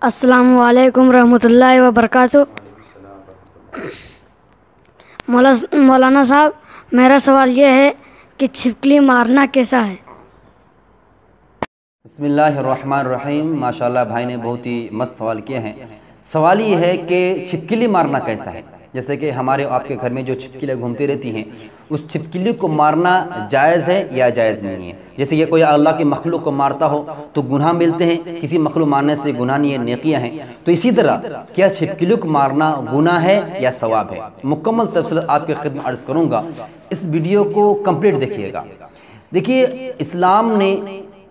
السلام علیکم رحمۃ اللہ وبرکاتہ۔ مولانا صاحب، میرا سوال یہ ہے کہ چھپکلی مارنا کیسا ہے؟ بسم اللہ الرحمن الرحیم۔ ماشاءاللہ بھائی نے بہت ہی مست سوال کیے ہیں۔ سوال یہ ہے کہ چھپکلی مارنا کیسا ہے۔ جیسے کہ ہمارے آپ کے گھر میں جو چھپکلیاں گھومتی رہتی ہیں، اس چھپکلی کو مارنا جائز ہے یا جائز نہیں ہے؟ جیسے کہ کوئی اللہ کی مخلوق کو مارتا ہو تو گناہ ملتے ہیں، کسی مخلوق مارنے سے گناہ نہیں ہے، نیکیاں ہیں۔ تو اسی طرح کیا چھپکلی کو مارنا گناہ ہے یا ثواب ہے؟ مکمل تفصیل آپ کے خدمت عرض کروں گا، اس ویڈیو کو کمپلیٹ دیکھیے گا۔ دیکھیے، اسلام نے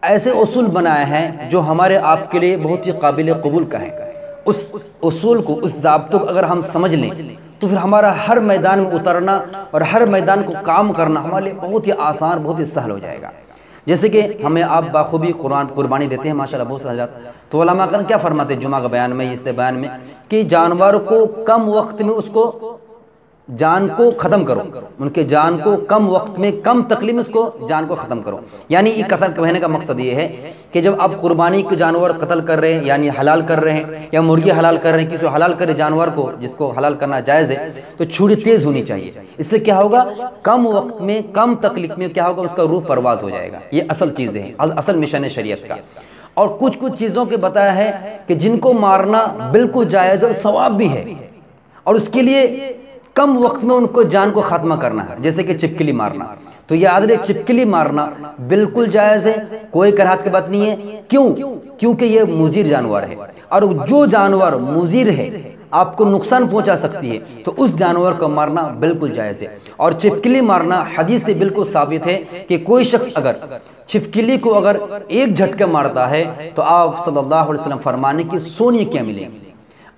ایسے اصول بنایا ہے جو ہمارے آپ کے لیے بہت ہی قابل قبول کا ہے۔ اس اصول کو، اس ضابطوں کو اگر ہم سمجھ لیں تو پھر ہمارا ہر میدان میں اترنا اور ہر میدان کو کام کرنا ہمارے لیے بہت ہی آسان، بہت ہی سہل ہو جائے گا۔ جیسے کہ ہمیں آپ بخوبی قربانی دیتے ہیں ماشاءاللہ بہت سارے حضرات، تو علماء کرام کیا فرماتے ہیں جمعہ کے بیان میں، اس بیان میں، کہ جانور کو کم وقت میں اس کو جان کو ختم کرو، ان کے جان کو کم وقت میں، کم تکلیف میں اس کو جان کو ختم کرو۔ یعنی یہ قتل کہنے کا مقصد یہ ہے کہ جب آپ قربانی کے جانور قتل کر رہے ہیں، یعنی حلال کر رہے ہیں، یا مرغی حلال کر رہے ہیں، کسی حلال کرے جانور کو جس کو حلال کرنا جائز ہے، تو چھری تیز ہونی چاہیے۔ اس سے کیا ہوگا؟ کم وقت میں، کم تکلیف میں کیا ہوگا؟ اس کا روح پرواز ہو جائے گا۔ یہ اصل چیزیں ہیں، اصل مشن ہے شریعت کا۔ اور کچھ چیزوں کے بتایا ہے کہ جن کو مارنا بالکل جائز ہے، ثواب بھی ہے، اور اس کے لیے کم وقت میں ان کو جان کو خاتمہ کرنا ہے، جیسے کہ چھپکلی مارنا۔ تو یاد رہے، چھپکلی مارنا بالکل جائز ہے، کوئی کراہت کی بات نہیں ہے۔ کیونکہ یہ مضر جانور ہے، اور جو جانور مضر ہے، آپ کو نقصان پہنچا سکتی ہے، تو اس جانور کو مارنا بالکل جائز ہے۔ اور چھپکلی مارنا حدیث سے بالکل ثابت ہے کہ کوئی شخص اگر چھپکلی کو اگر ایک جھٹکے مارتا ہے تو آپ صلی اللہ علیہ وسلم فرمانے کی 100 نیکیاں ملیں گی۔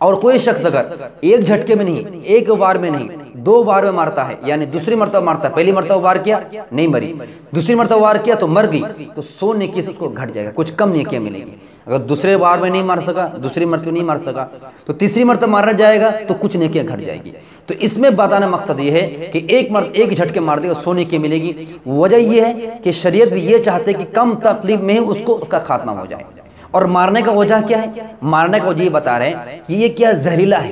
اور کوئی شخص اگر ایک جھٹکے میں نہیں، ایک وار میں نہیں، 2 بار میں مارتا ہے، یعنی دوسری مرتبہ مارتا ہے، پہلی مرتبہ وار کیا نہیں مری، دوسری مرتبہ وار کیا تو مر گئی، تو 100 نیکی سے اس کو گھٹ جائے گا، کچھ کم نیکیاں ملیں گی۔ اگر دوسرے بار میں نہیں مار سکا، دوسری مرتبہ نہیں مار سکا، تو تیسری مرتبہ مارنا جائے گا تو کچھ نیکیاں گھٹ جائے گی۔ تو اس میں بتانا مقصد یہ ہے کہ ایک جھٹکے مار دے گا 100 نیکی ملے گی۔ وجہ یہ ہے کہ شریعت بھی یہ چاہتے کہ کم تکلیف میں ہی اس کا خاتمہ ہو جائے۔ اور مارنے کا وجہ کیا ہے؟ مارنے کا وجہ یہ بتا رہے ہیں کہ یہ کیا زہریلا ہے۔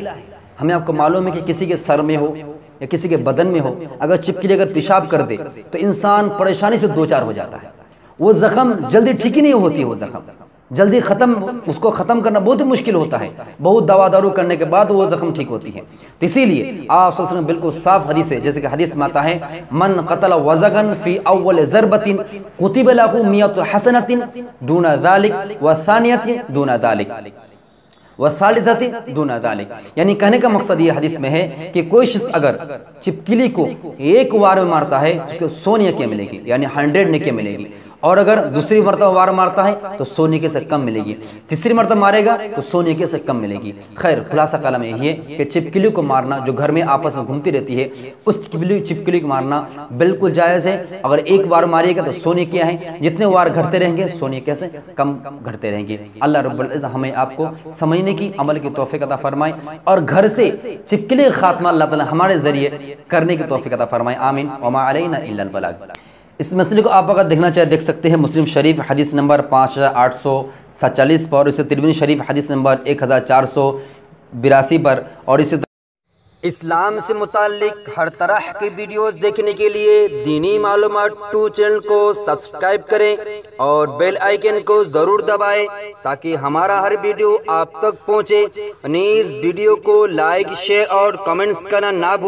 ہمیں آپ کو معلوم ہے کہ کسی کے سر میں ہو یا کسی کے بدن میں ہو، اگر چھپکلی اگر پیشاب کر دے تو انسان پریشانی سے دوچار ہو جاتا ہے۔ وہ زخم جلدی ٹھیک ہی نہیں ہوتی، وہ زخم جلدی اس کو ختم کرنا بہت ہی مشکل ہوتا ہے، بہت دوا دارو کرنے کے بعد وہ زخم ٹھیک ہوتی ہے۔ تو اسی لیے آپ صلی اللہ علیہ وسلم بالکل صاف حدیث ہے، جیسے کہ حدیث میں آتا ہے، من قتل وزغا فی اول ضربۃ کتب له 100 حسنۃ دون ذلک والثانیۃ دون ذلک والثالثۃ دون ذلک۔ یعنی کہنے کا مقصد یہ حدیث میں ہے کہ کوئی شخص اگر چھپکلی کو ایک وار میں مارتا ہے اس کو 100 نیکیاں ملے گی، یعنی 100 نیکیاں ملے گی۔ اور اگر دوسری مرتبہ وار مارتا ہے تو 100 نیکی سے کم ملے گی، تیسری مرتبہ مارے گا تو 100 نیکی سے کم ملے گی۔ خیر، خلاصہ کلام یہی ہے کہ چھپکلی کو مارنا جو گھر میں آپس میں گھومتی رہتی ہے، اس چھپکلی کو مارنا بالکل جائز ہے۔ اگر ایک وار مارے گا تو 100 نیکیاں ہیں، جتنے وار گھٹتے رہیں گے 100 نیکیاں سے کم گھٹتے رہیں گے۔ اللہ رب العزت ہمیں آپ کو سمجھنے کی، عمل کی توفیق عطا فرمائے، اور گھر سے چھپکلی کا خاتمہ اللہ تعالی ہمارے ذریعے کرنے کی توفیق عطا فرمائے، آمین۔ وما علینا الا البلاغ۔ اس مسئلے کو آپ اگر دیکھنا چاہے دیکھ سکتے ہیں، مسلم شریف حدیث نمبر 5847 پر، اور اسے ترمذی شریف حدیث نمبر 1482 پر، اور اسے اسلام سے متعلق ہر طرح کی ویڈیوز دیکھنے کے لیے دینی معلومات 2 چینل کو سبسکرائب کریں اور بیل آئیکن کو ضرور دبائیں تاکہ ہمارا ہر ویڈیو آپ تک پہنچے۔ نیز ویڈیو کو لائک، شیئر اور کمنٹس کرنا نہ بھولیں۔